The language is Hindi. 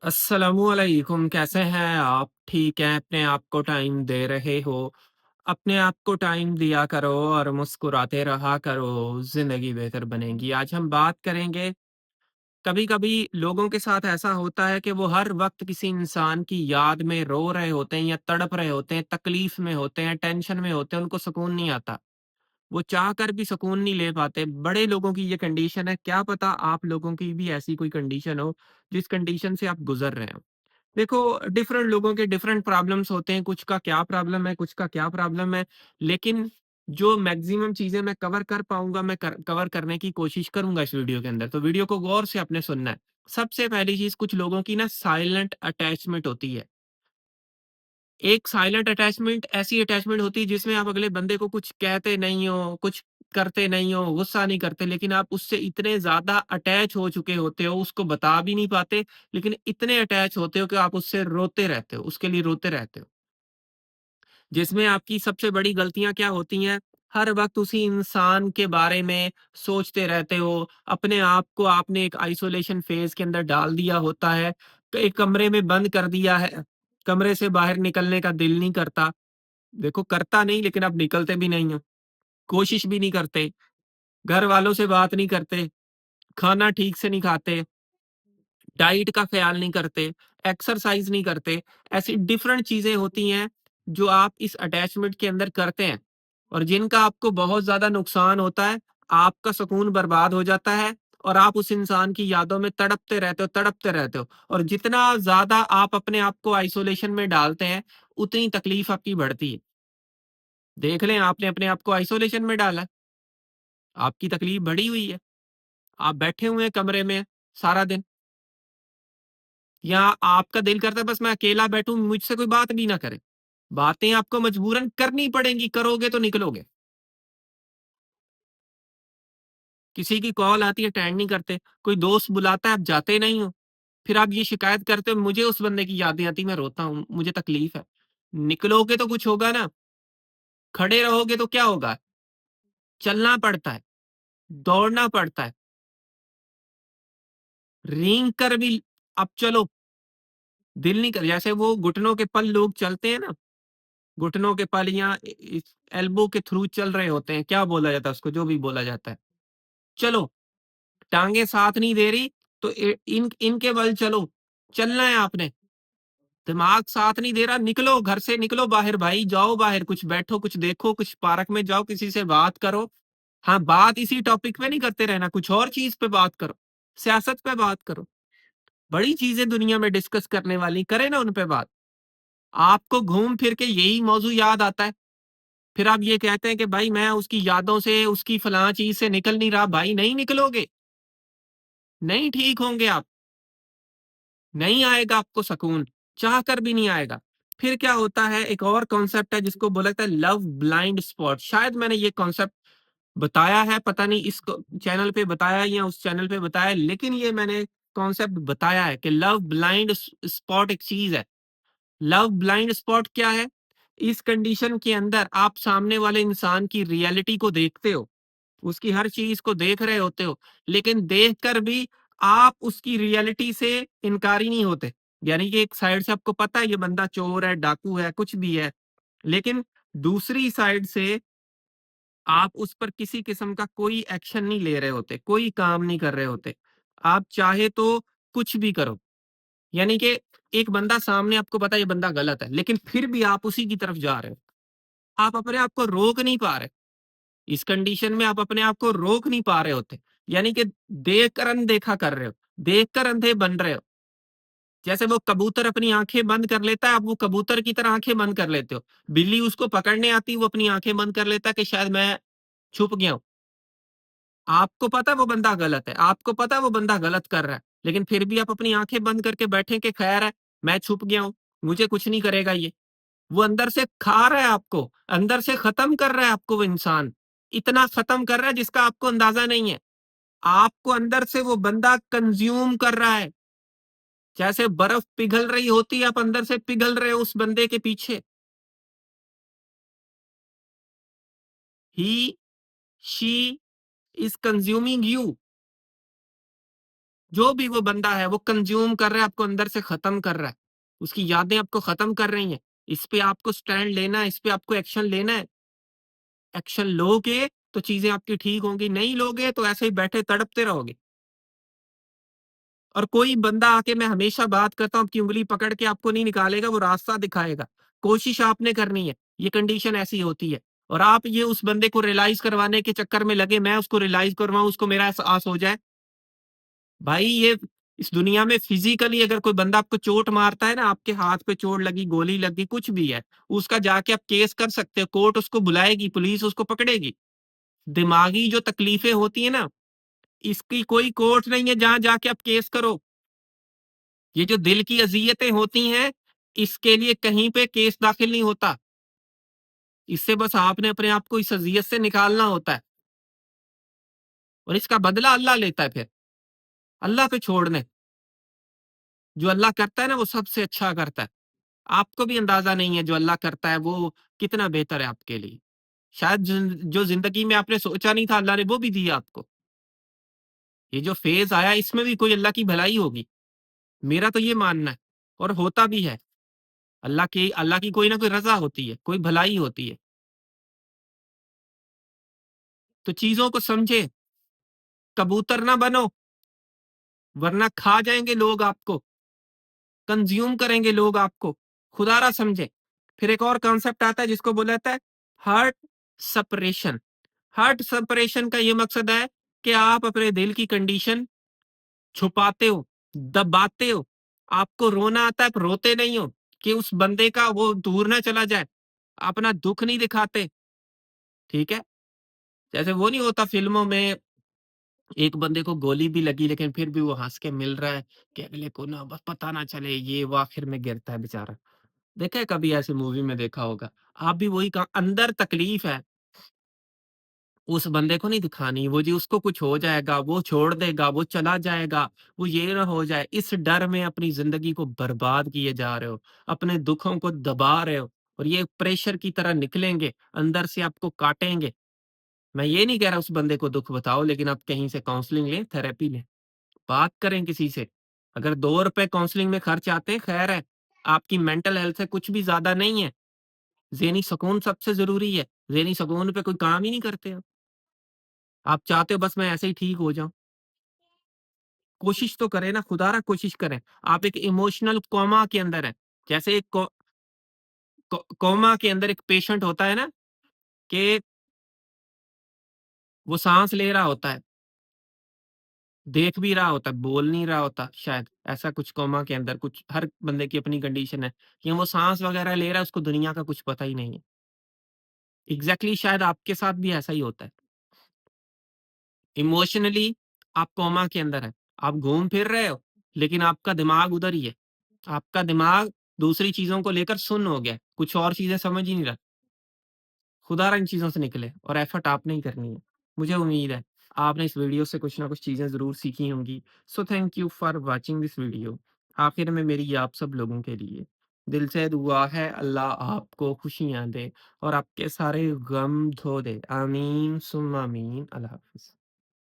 अस्सलामुअलैकुम, कैसे हैं आप? ठीक हैं? अपने आप को टाइम दे रहे हो? अपने आप को टाइम दिया करो और मुस्कुराते रहा करो, ज़िंदगी बेहतर बनेगी। आज हम बात करेंगे, कभी-कभी लोगों के साथ ऐसा होता है कि वो हर वक़्त किसी इंसान की याद में रो रहे होते हैं या तड़प रहे होते हैं, तकलीफ़ में होते हैं, टेंशन में होते हैं, उनको सुकून नहीं आता। वो चाह कर भी सुकून नहीं ले पाते। बड़े लोगों की ये कंडीशन है, क्या पता आप लोगों की भी ऐसी कोई कंडीशन हो, जिस कंडीशन से आप गुज़र रहे हो। देखो, डिफरेंट लोगों के डिफरेंट प्रॉब्लम्स होते हैं, कुछ का क्या प्रॉब्लम है, कुछ का क्या प्रॉब्लम है, लेकिन जो मैक्सिमम चीज़ें मैं कवर कर पाऊँगा, मैं कवर करने की कोशिश करूँगा इस वीडियो के अंदर, तो वीडियो को गौर से आपने सुनना है। सबसे पहली चीज़, कुछ लोगों की ना साइलेंट अटैचमेंट होती है। एक साइलेंट अटैचमेंट ऐसी अटैचमेंट होती है जिसमें आप अगले बंदे को कुछ कहते नहीं हो, कुछ करते नहीं हो, गुस्सा नहीं करते, लेकिन आप उससे इतने ज़्यादा अटैच हो चुके होते हो, उसको बता भी नहीं पाते, लेकिन इतने अटैच होते हो कि आप उससे रोते रहते हो, उसके लिए रोते रहते हो। जिसमें आपकी सबसे बड़ी गलतियाँ क्या होती हैं, हर वक़्त उसी इंसान के बारे में सोचते रहते हो, अपने आप को आपने एक आइसोलेशन फ़ेज़ के अंदर डाल दिया होता है, तो एक कमरे में बंद कर दिया है, कमरे से बाहर निकलने का दिल नहीं करता। देखो, करता नहीं, लेकिन आप निकलते भी नहीं हो, कोशिश भी नहीं करते, घर वालों से बात नहीं करते, खाना ठीक से नहीं खाते, डाइट का ख़्याल नहीं करते, एक्सरसाइज़ नहीं करते। ऐसी डिफरेंट चीज़ें होती हैं जो आप इस अटैचमेंट के अंदर करते हैं और जिनका आपको बहुत ज़्यादा नुकसान होता है, आपका सुकून बर्बाद हो जाता है और आप उस इंसान की यादों में तड़पते रहते हो और जितना ज़्यादा आप अपने आप को आइसोलेशन में डालते हैं, उतनी तकलीफ़ आपकी बढ़ती है। देख लें, आपने अपने आप को आइसोलेशन में डाला है, आपकी तकलीफ बढ़ी हुई है। आप बैठे हुए हैं कमरे में सारा दिन, या आपका दिल करता है बस मैं अकेला बैठूँ, मुझसे कोई बात भी ना करे। बातें आपको मजबूरन करनी पड़ेंगी, करोगे तो निकलोगे। किसी की कॉल आती है, अटेंड नहीं करते, कोई दोस्त बुलाता है, आप जाते नहीं हो। फिर आप ये शिकायत करते हो, मुझे उस बंदे की यादें आती, मैं रोता हूँ, मुझे तकलीफ है। निकलोगे तो कुछ होगा ना, खड़े रहोगे तो क्या होगा? चलना पड़ता है, दौड़ना पड़ता है, रेंग कर भी अब चलो, दिल नहीं कर, जैसे वो घुटनों के पल लोग चलते हैं ना, घुटनों के पल या इस एल्बो के थ्रू चल रहे होते हैं, क्या बोला जाता है उसको, जो भी बोला जाता है। चलो, टाँगे साथ नहीं दे रही तो इनके बल चलो, चलना है आपने। दिमाग साथ नहीं दे रहा, निकलो, घर से निकलो बाहर भाई, जाओ बाहर, कुछ बैठो, कुछ देखो, कुछ पार्क में जाओ, किसी से बात करो। हाँ, बात इसी टॉपिक पे नहीं करते रहना, कुछ और चीज़ पे बात करो, सियासत पे बात करो। बड़ी चीज़ें दुनिया में डिस्कस करने वाली, करें ना उन पे बात। आपको घूम फिर के यही मौज़ू याद आता है। फिर आप ये कहते हैं कि भाई मैं उसकी यादों से, उसकी फलां चीज़ से निकल नहीं रहा, भाई नहीं निकलोगे, नहीं ठीक होंगे आप, नहीं आएगा आपको सुकून, चाह कर भी नहीं आएगा। फिर क्या होता है, एक और कॉन्सेप्ट है जिसको बोला जाता है लव ब्लाइंड स्पॉट। शायद मैंने ये कॉन्सेप्ट बताया है, पता नहीं इस चैनल पे बताया है या उस चैनल पे बताया है, लेकिन ये मैंने कॉन्सेप्ट बताया है कि लव ब्लाइंड स्पॉट एक चीज़ है। लव ब्लाइंड स्पॉट क्या है? इस कंडीशन के अंदर आप सामने वाले इंसान की रियलिटी को देखते हो, उसकी हर चीज़ को देख रहे होते हो, लेकिन देखकर भी आप उसकी रियलिटी से इनकारी नहीं होते। यानी कि एक साइड से आपको पता है ये बंदा चोर है, डाकू है, कुछ भी है, लेकिन दूसरी साइड से आप उस पर किसी किस्म का कोई एक्शन नहीं ले रहे होते, कोई काम नहीं कर रहे होते। आप चाहे तो कुछ भी करो। यानी कि एक बंदा सामने, आपको पता है ये बंदा गलत है, लेकिन फिर भी आप उसी की तरफ जा रहे हो। आप अपने आप को रोक नहीं पा रहे। इस कंडीशन में आप अपने आप को रोक नहीं पा रहे होते। यानी कि देखकर अनदेखा कर रहे हो, देखकर अंधे बन रहे हो। जैसे वो कबूतर अपनी आँखें बंद कर लेता है, आप वो कबूतर की तरह आँखें बंद कर लेते हो। बिल्ली उसको पकड़ने आती है, वो अपनी आँखें बंद कर लेता है कि शायद मैं छुप गया हूँ। आपको पता है वो बंदा गलत है, आपको पता है वो बंदा गलत कर रहा है, लेकिन फिर भी आप अपनी आँखें बंद करके बैठे कि खैर है, मैं छुप गया हूँ, मुझे कुछ नहीं करेगा ये। वो अंदर से खा रहा है आपको, अंदर से खत्म कर रहा है आपको वो इंसान। इतना खत्म कर रहा है जिसका आपको अंदाज़ा नहीं है। आपको अंदर से वो बंदा कंज़्यूम कर रहा है। जैसे बर्फ पिघल रही होती है, आप अंदर से पिघल रहे हो उस बंदे के पीछे। ही, शी इज़ कंज़्यूमिंग यू। जो भी वो बंदा है वो कंज़्यूम कर रहा है, आपको अंदर से ख़त्म कर रहा है। उसकी यादें आपको ख़त्म कर रही हैं। इस पे आपको स्टैंड लेना है, इस पे आपको एक्शन लेना है। एक्शन लोगे तो चीज़ें आपकी ठीक होंगी, नहीं लोगे तो ऐसे ही बैठे तड़पते रहोगे। और कोई बंदा आके, मैं हमेशा बात करता हूँ, आपकी उँगली पकड़ के आपको नहीं निकालेगा, वो रास्ता दिखाएगा। कोशिश आपने करनी है, ये कंडीशन ऐसी होती है। और आप ये उस बंदे को रियलाइज़ करवाने के चक्कर में लगे, मैं उसको रियलाइज़ करवाऊँ, उसको मेरा एहसास हो जाए। भाई ये इस दुनिया में फिज़िकली अगर कोई बंदा आपको चोट मारता है ना, आपके हाथ पे चोट लगी, गोली लगी, कुछ भी है, उसका जाके आप केस कर सकते हो, कोर्ट उसको बुलाएगी, पुलिस उसको पकड़ेगी। दिमागी जो तकलीफ़ें होती हैं ना, इसकी कोई कोर्ट नहीं है जहाँ जाके आप केस करो। ये जो दिल की अज़ियतें होती हैं, इसके लिए कहीं पे केस दाखिल नहीं होता। इससे बस आपने अपने आप को इस अज़ियत से निकालना होता है और इसका बदला अल्लाह लेता है फिर। अल्लाह पे छोड़ दें। जो अल्लाह करता है ना, वो सबसे अच्छा करता है। आपको भी अंदाज़ा नहीं है जो अल्लाह करता है वो कितना बेहतर है आपके लिए। शायद जो ज़िंदगी में आपने सोचा नहीं था, अल्लाह ने वो भी दिया आपको। ये जो फ़ेज़ आया, इसमें भी कोई अल्लाह की भलाई होगी। मेरा तो ये मानना है और होता भी है। अल्लाह की कोई ना कोई रज़ा होती है, कोई भलाई होती है। तो चीज़ों को समझें, कबूतर ना बनो, वरना खा जाएँगे लोग आपको, कंज़्यूम करेंगे लोग आपको, खुदारा समझें। फिर एक और कॉन्सेप्ट आता है जिसको बोला जाता है हार्ट सेपरेशन। हार्ट सेपरेशन का ये मकसद है कि आप अपने दिल की कंडीशन छुपाते हो, दबाते हो। आपको रोना आता है, आप रोते नहीं हो कि उस बंदे का वो दूर ना चला जाए। अपना दुःख नहीं दिखाते, ठीक है? जैसे वो नहीं होता फ़िल्मों में, एक बंदे को गोली भी लगी लेकिन फिर भी वो हँस के मिल रहा है कि अगले को ना बस पता ना चले, ये वो आखिर में गिरता है बेचारा। देखा है कभी ऐसी मूवी में देखा होगा। आप भी वही अंदर तकलीफ़ है, उस बंदे को नहीं दिखानी, वो जी उसको कुछ हो जाएगा, वो छोड़ देगा, वो चला जाएगा, वो ये ना हो जाए, इस डर में अपनी ज़िंदगी को बर्बाद किए जा रहे हो, अपने दुखों को दबा रहे हो और ये प्रेशर की तरह निकलेंगे, अंदर से आपको काटेंगे। मैं ये नहीं कह रहा उस बंदे को दुःख बताओ, लेकिन आप कहीं से काउंसलिंग लें, थेरेपी लें, बात करें किसी से। अगर ₹2 काउंसलिंग में खर्च आते हैं, खैर है, आपकी मेंटल हेल्थ से कुछ भी ज़्यादा नहीं है। ज़हनी सुकून सबसे ज़रूरी है, ज़हनी सुकून पे कोई काम ही नहीं करते आप। आप चाहते हो बस मैं ऐसे ही ठीक हो जाऊँ। कोशिश तो करें ना, खुदारा कोशिश करें। आप एक इमोशनल कोमा के अंदर हैं। जैसे एक कोमा के अंदर एक पेशेंट होता है ना, कि वो साँस ले रहा होता है, देख भी रहा होता है, बोल नहीं रहा होता शायद। ऐसा कुछ कोमा के अंदर कुछ हर बंदे की अपनी कंडीशन है कि वो साँस वगैरह ले रहा है, उसको दुनिया का कुछ पता ही नहीं है। एग्ज़ैक्टली शायद आपके साथ भी ऐसा ही होता है। इमोशनली आप कोमा के अंदर हैं। आप घूम फिर रहे हो, लेकिन आपका दिमाग उधर ही है। आपका दिमाग दूसरी चीज़ों को लेकर सुन्न हो गया है, कुछ और चीज़ें समझ ही नहीं रहा। खुदारा इन चीज़ों से निकलें और एफर्ट आपने ही करनी है। मुझे उम्मीद है आपने इस वीडियो से कुछ ना कुछ चीज़ें ज़रूर सीखी होंगी। So thank you for watching this video. आखिर में मेरी आप सब लोगों के लिए दिल से दुआ है, अल्लाह आपको खुशियाँ दे और आपके सारे गम धो दे। आमीन सुम्मा आमीन। अल्लाह हाफ़िज़।